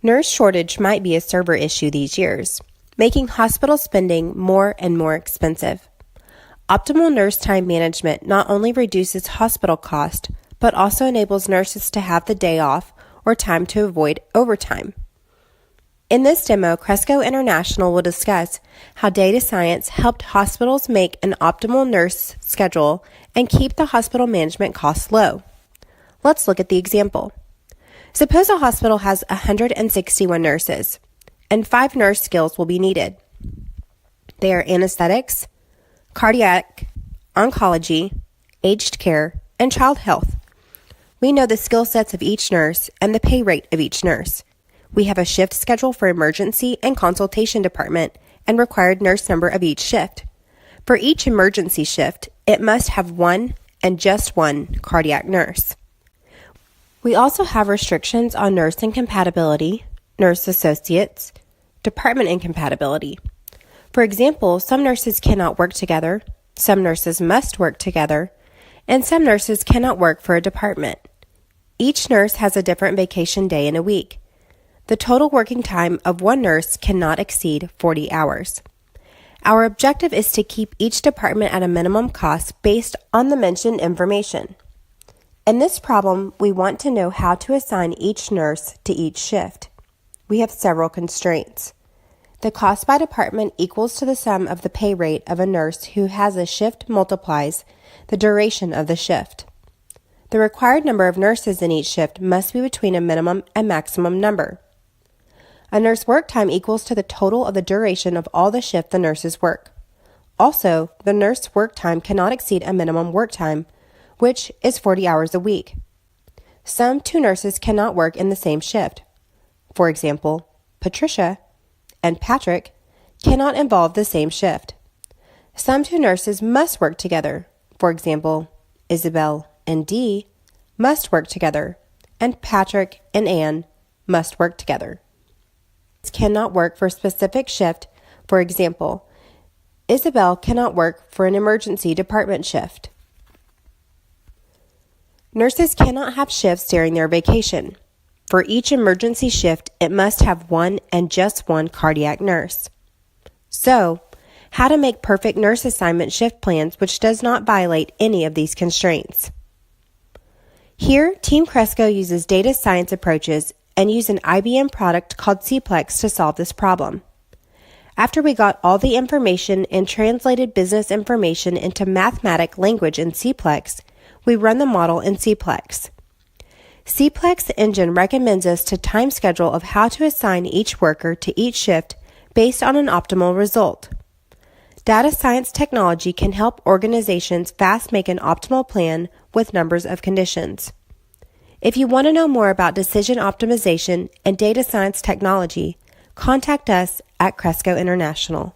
Nurse shortage might be a server issue these years, making hospital spending more and more expensive. Optimal nurse time management not only reduces hospital cost, but also enables nurses to have the day off or time to avoid overtime. In this demo, Cresco International will discuss how data science helped hospitals make an optimal nurse schedule and keep the hospital management costs low. Let's look at the example. Suppose a hospital has 161 nurses, and 5 nurse skills will be needed. They are anesthetics, cardiac, oncology, aged care, and child health. We know the skill sets of each nurse and the pay rate of each nurse. We have a shift schedule for emergency and consultation department and required nurse number of each shift. For each emergency shift, it must have one and just one cardiac nurse. We also have restrictions on nurse incompatibility, nurse associates, department incompatibility. For example, some nurses cannot work together, some nurses must work together, and some nurses cannot work for a department. Each nurse has a different vacation day in a week. The total working time of one nurse cannot exceed 40 hours. Our objective is to keep each department at a minimum cost based on the mentioned information. In this problem, we want to know how to assign each nurse to each shift. We have several constraints. The cost by department equals to the sum of the pay rate of a nurse who has a shift multiplies the duration of the shift. The required number of nurses in each shift must be between a minimum and maximum number. A nurse work time equals to the total of the duration of all the shift the nurses work. Also, the nurse work time cannot exceed a minimum work time, which is 40 hours a week. Some 2 nurses cannot work in the same shift. For example, Patricia and Patrick cannot involve the same shift. Some 2 nurses must work together. For example, Isabel and Dee must work together, and Patrick and Anne must work together. Cannot work for a specific shift. For example, Isabel cannot work for an emergency department shift. Nurses cannot have shifts during their vacation. For each emergency shift, it must have one and just one cardiac nurse. So, how to make perfect nurse assignment shift plans which does not violate any of these constraints. Here, Team Cresco uses data science approaches and use an IBM product called CPlex to solve this problem. After we got all the information and translated business information into mathematic language in CPlex, we run the model in CPlex. CPlex engine recommends us to time schedule of how to assign each worker to each shift based on an optimal result. Data science technology can help organizations fast make an optimal plan with numbers of conditions. If you want to know more about decision optimization and data science technology, contact us at Cresco International.